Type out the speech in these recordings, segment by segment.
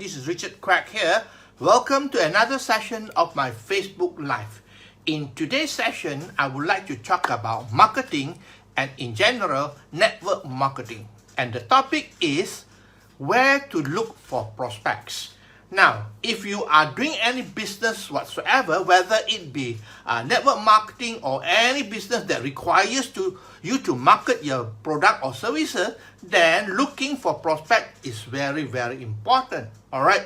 This is Quek here. Welcome to another session of my Facebook Live. In today's session, I would like to talk about marketing and in general, network marketing. And the topic is where to look for prospects. Now, if you are doing any business whatsoever, whether it be network marketing or any business that requires you to market your product or services, then looking for prospect is very, very important. All right.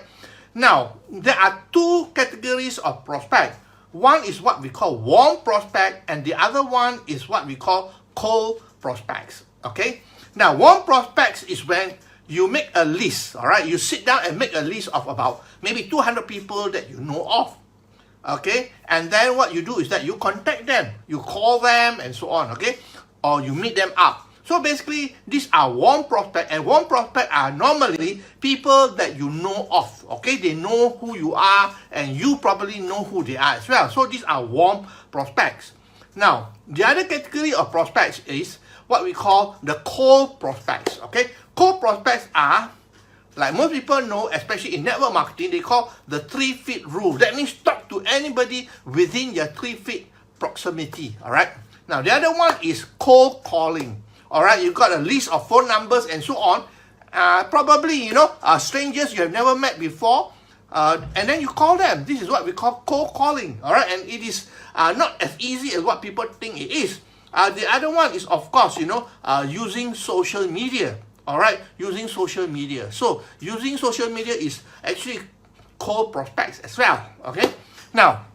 Now, there are two categories of prospect. One is what we call warm prospect, and the other one is what we call cold prospects. Okay. Now, warm prospects is when you make a list, all right? You sit down and make a list of about maybe 200 people that you know of, okay? And then what you do is that you contact them, you call them and so on, okay? Or you meet them up. So basically, these are warm prospects, and warm prospects are normally people that you know of, okay? They know who you are, and you probably know who they are as well. So these are warm prospects. Now, the other category of prospects is what we call the cold prospects, okay? Cold prospects are, like most people know, especially in network marketing, they call the 3 feet rule. That means talk to anybody within your 3 feet proximity, all right? Now, the other one is cold calling, all right? You've got a list of phone numbers and so on. Probably, strangers you have never met before, and then you call them. This is what we call cold calling, all right? And it is not as easy as what people think it is. The other one is, of course, using social media. All right, using social media. So using social media is actually cold prospects as well. Okay. Now,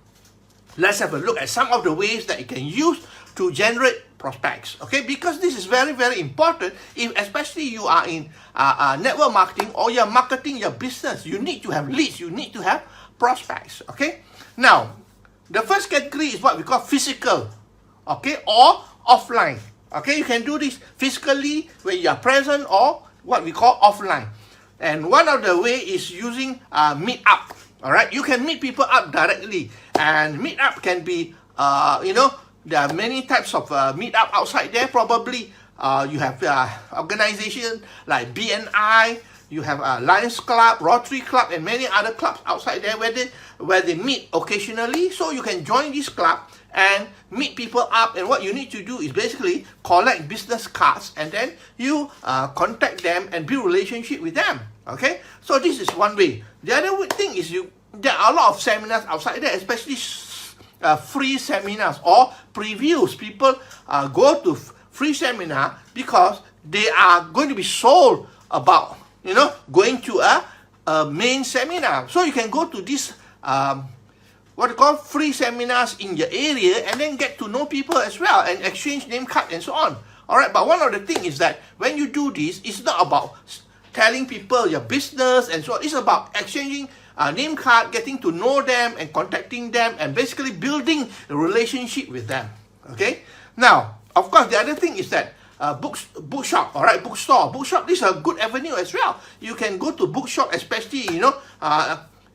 let's have a look at some of the ways that you can use to generate prospects. Okay, because this is very, very important. If especially you are in network marketing or you're marketing your business, you need to have leads. You need to have prospects. Okay. Now, the first category is what we call physical. Okay, or offline. Okay, you can do this physically when you are present or what we call offline. And one of the way is using meet up. All right, you can meet people up directly, and meet up can be, there are many types of meet up outside there. Probably you have organization like BNI, you have Lions Club, Rotary Club, and many other clubs outside there where they meet occasionally. So you can join this club and meet people up, and what you need to do is basically collect business cards, and then you contact them and build relationship with them. Okay, so this is one way. The other thing is there are a lot of seminars outside there, especially free seminars or previews. People go to free seminar because they are going to be sold about going to a main seminar. So you can go to this what you call free seminars in your area and then get to know people as well and exchange name cards and so on. All right, but one of the things is that when you do this, it's not about telling people your business and so on. It's about exchanging name card, getting to know them and contacting them and basically building a relationship with them. Okay. Now, of course, the other thing is that bookshop, all right, bookstore, bookshop. This is a good avenue as well. You can go to bookshop, especially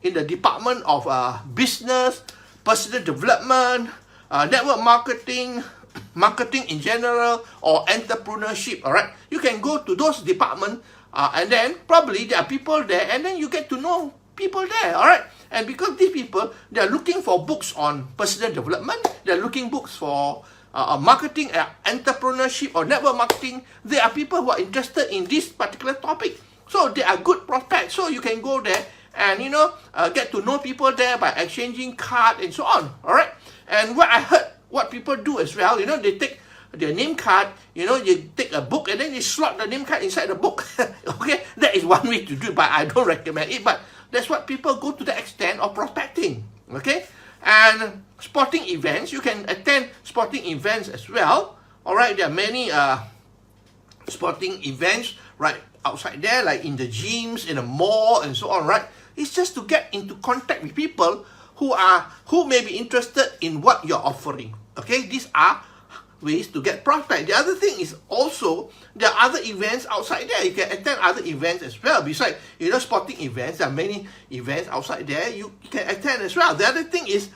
in the department of business, personal development, network marketing, marketing in general, or entrepreneurship. All right, you can go to those departments, and then probably there are people there, and then you get to know people there. All right, and because these people, they are looking for books on personal development, they are looking books for marketing, entrepreneurship, or network marketing. There are people who are interested in this particular topic, so they are good prospects. So you can go there and get to know people there by exchanging cards and so on. All right. And what I heard, what people do as well, they take their name card, you take a book and then you slot the name card inside the book. Okay, that is one way to do it, but I don't recommend it. But that's what people go to the extent of prospecting. Okay. And sporting events, you can attend sporting events as well. All right, there are many sporting events right outside there, like in the gyms, in a mall, and so on. Right, it's just to get into contact with people who may be interested in what you're offering. Okay, these are ways to get prospect. The other thing is also there are other events outside there. You can attend other events as well. Besides, sporting events, there are many events outside there you can attend as well. The other thing is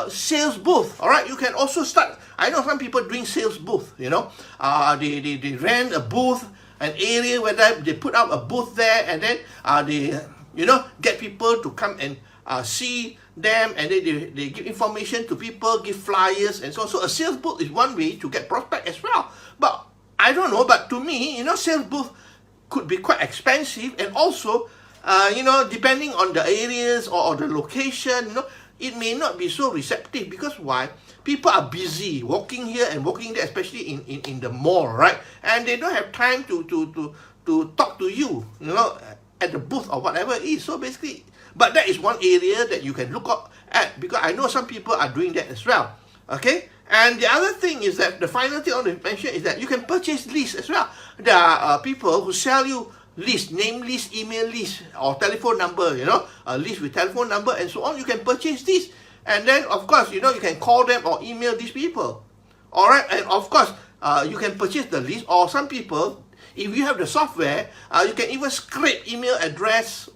sales booth. All right, you can also start. I know some people doing sales booth. They rent a booth, an area where they put up a booth there, and then they get people to come and see them, and then they give information to people, give flyers and so on. So a sales booth is one way to get prospect as well. But I don't know, but to me, sales booth could be quite expensive, and also, depending on the areas or the location, it may not be so receptive. Because why? People are busy walking here and walking there, especially in the mall, right? And they don't have time to talk to you, at the booth or whatever it is. So basically, but that is one area that you can look at, because I know some people are doing that as well. Okay? And the other thing is that, the final thing I want to mention is that you can purchase lists as well. There are people who sell you list, name list, email list, or telephone number, a list with telephone number and so on. You can purchase this. And then, of course, you can call them or email these people. Alright, and of course, you can purchase the list, or some people, if you have the software, you can even scrape email address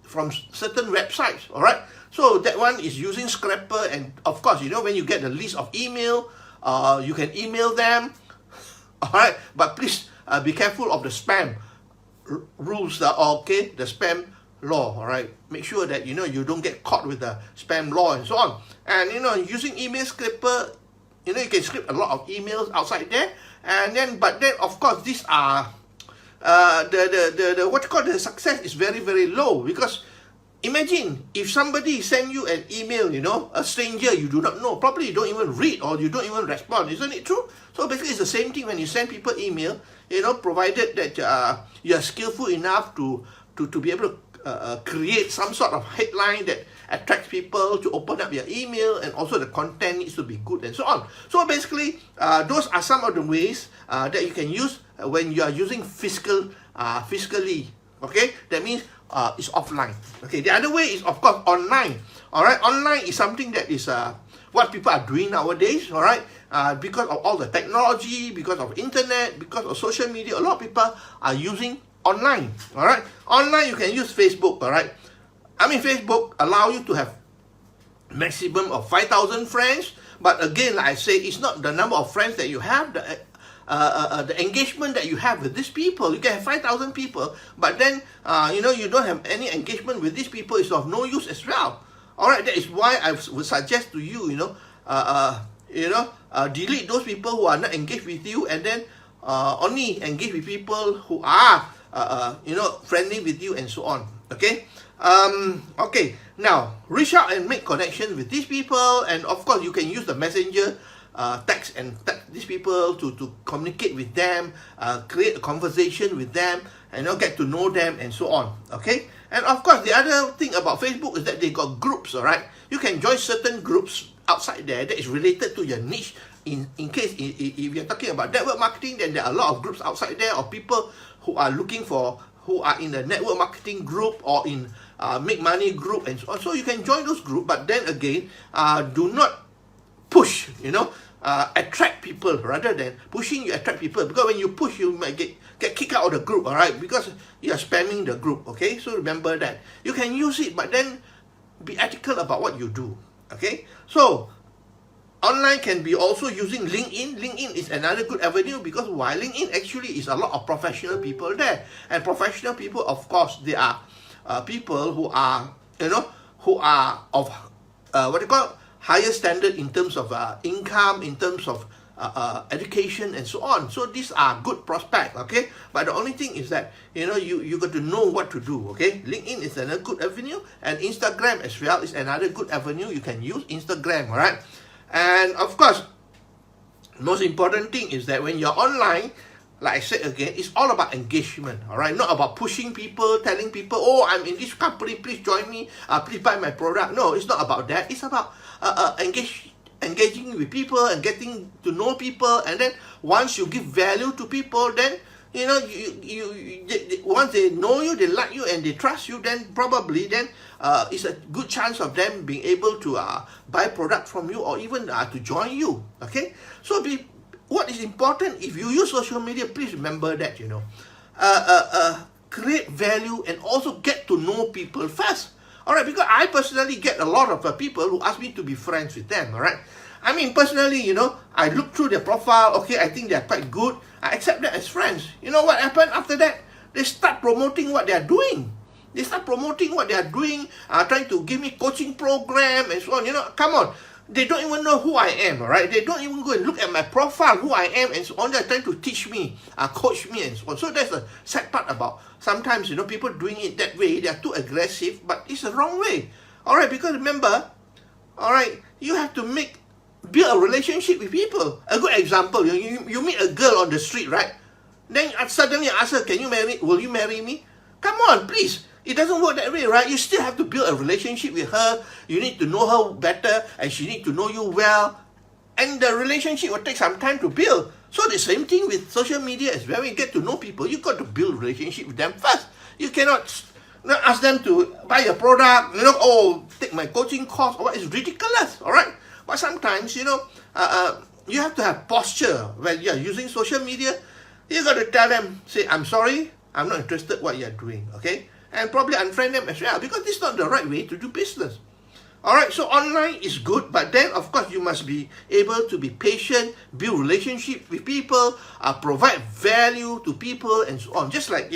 from certain websites. Alright, so that one is using Scraper, and of course, when you get the list of email, you can email them. Alright, but please be careful of the spam rules, okay, the spam law. Alright, make sure that you don't get caught with the spam law and so on. And using email scraper, you can script a lot of emails outside there. And then, but then of course, these are the success is very, very low. Because imagine if somebody send you an email, a stranger you do not know, probably you don't even read or you don't even respond. Isn't it true? So basically, it's the same thing when you send people email, provided that you are skillful enough to be able to create some sort of headline that attracts people to open up your email, and also the content needs to be good and so on. So basically, those are some of the ways that you can use when you are using fiscally. Okay, that means it's offline. Okay, the other way is of course online. Alright, online is something that is what people are doing nowadays. Alright, because of all the technology, because of internet, because of social media, a lot of people are using online. Alright, online you can use Facebook. Alright, I mean, Facebook allow you to have maximum of 5,000 friends, but again, like I say, it's not the number of friends that you have, the engagement that you have with these people. You can have 5,000 people, but then you don't have any engagement with these people. It's of no use as well. Alright, that is why I would suggest to you, delete those people who are not engaged with you, and then only engage with people who are friendly with you and so on. Okay, okay, now reach out and make connection with these people, and of course you can use the messenger text and text these people to communicate with them, create a conversation with them, and get to know them and so on. Okay, and of course the other thing about Facebook is that they got groups. Alright, you can join certain groups outside there that is related to your niche. In case if you're talking about network marketing, then there are a lot of groups outside there of people who are who are in a network marketing group or in make money group and so on. So you can join those groups, but then again, do not push, attract people rather than pushing. You attract people, because when you push, you might get kicked out of the group. Alright, because you are spamming the group. Okay, so remember that you can use it, but then be ethical about what you do. Okay, so online can be also using LinkedIn. LinkedIn is another good avenue, because why? LinkedIn actually is a lot of professional people there, and professional people, of course, they are people who are who are of what they call higher standard in terms of income, in terms of education and so on. So these are good prospects. Okay, but the only thing is that you got to know what to do. Okay, LinkedIn is another good avenue, and Instagram as well is another good avenue. You can use Instagram. All right. And of course, most important thing is that when you're online, like I said again, it's all about engagement. Alright, not about pushing people, telling people, oh, I'm in this company, please join me, please buy my product. No, it's not about that. It's about engaging with people and getting to know people. And then once you give value to people, then once they know you, they like you, and they trust you, then probably it's a good chance of them being able to buy product from you, or even to join you. Okay, so what is important, if you use social media, please remember that create value and also get to know people first. Alright, because I personally get a lot of people who ask me to be friends with them. Alright, I mean, personally, I look through their profile. Okay, I think they're quite good. I accept them as friends. You know what happened after that? They start promoting what they're doing. They start promoting what they are doing, trying to give me coaching program and so on. Come on. They don't even know who I am, all right? They don't even go and look at my profile, who I am, and so on. They're trying to teach me, coach me, and so on. So that's the sad part about sometimes, people doing it that way. They are too aggressive, but it's the wrong way, all right? Because remember, all right, you have to build a relationship with people. A good example, you meet a girl on the street, right? Then suddenly ask her, will you marry me? Come on, please. It doesn't work that way, right? You still have to build a relationship with her. You need to know her better, and she needs to know you well. And the relationship will take some time to build. So the same thing with social media as well. When you get to know people, you got to build a relationship with them first. You cannot ask them to buy a product, take my coaching course, or what. It's ridiculous, all right? But sometimes, you have to have posture when you're using social media. You got to tell them, say, I'm sorry, I'm not interested in what you're doing, okay? And probably unfriend them as well, because this is not the right way to do business. Alright, so online is good, but then of course you must be able to be patient, build relationship with people, provide value to people and so on. Just like,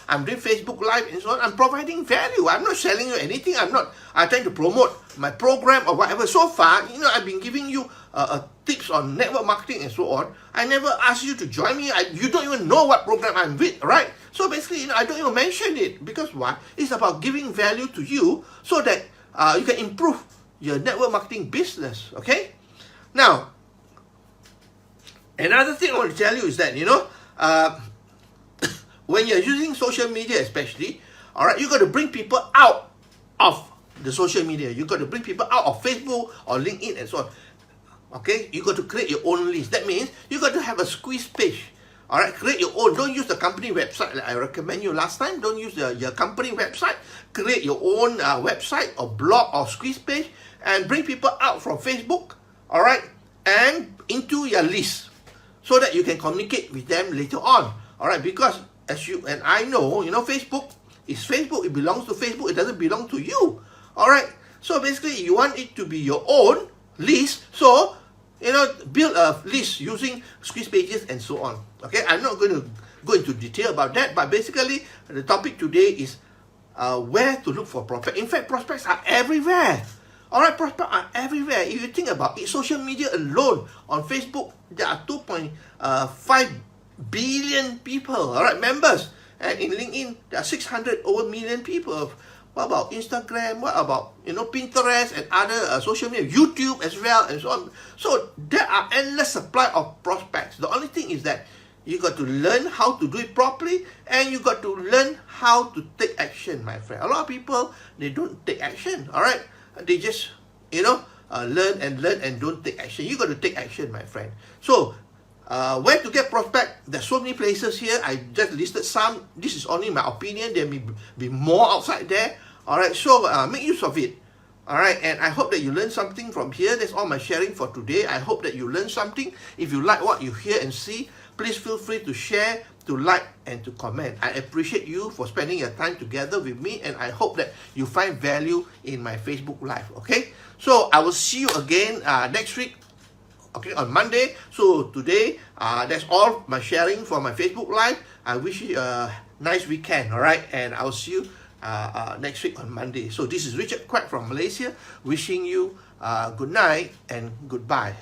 I'm doing Facebook Live and so on, I'm providing value. I'm not selling you anything. I'm trying to promote my program or whatever. So far, I've been giving you tips on network marketing and so on. I never asked you to join me. You don't even know what program I'm with, right? So basically, I don't even mention it. Because why? It's about giving value to you so that you can improve your network marketing business, okay? Now, another thing I want to tell you is that, when you're using social media especially, all right, you got to bring people out of the social media. You got to bring people out of Facebook or LinkedIn and so on. Okay, you got to create your own list. That means you got to have a squeeze page. All right, create your own. Don't use the company website like I recommend you last time. Don't use your company website. Create your own website or blog or squeeze page and bring people out from Facebook, all right, and into your list so that you can communicate with them later on, all right, because as you and I know, Facebook is Facebook. It belongs to Facebook. It doesn't belong to you, all right? So basically, you want it to be your own list, so build a list using squeeze pages and so on. Okay, I'm not going to go into detail about that, but basically the topic today is where to look for prospects. In fact, prospects are everywhere. All right, prospects are everywhere. If you think about it, social media alone on Facebook, there are 2.5 billion people. All right, members, and in LinkedIn there are 600 over million people. What about Instagram? What about Pinterest and other social media, YouTube as well, and so on. So there are endless supply of prospects. The only thing is that you got to learn how to do it properly, and you got to learn how to take action, my friend. A lot of people, they don't take action. All right, they just learn and don't take action. You got to take action, my friend. So where to get prospect? There's so many places here. I just listed some. This is only my opinion. There may be more outside there. All right, so make use of it. All right, and I hope that you learn something from here. That's all my sharing for today. I hope that you learn something. If you like what you hear and see, please feel free to share, to like, and to comment. I appreciate you for spending your time together with me, and I hope that you find value in my Facebook Live, okay? So I will see you again next week, okay, on Monday. So today, that's all my sharing for my Facebook Live. I wish you a nice weekend, all right? And I'll see you next week on Monday. So this is Richard Quek from Malaysia, wishing you good night and goodbye.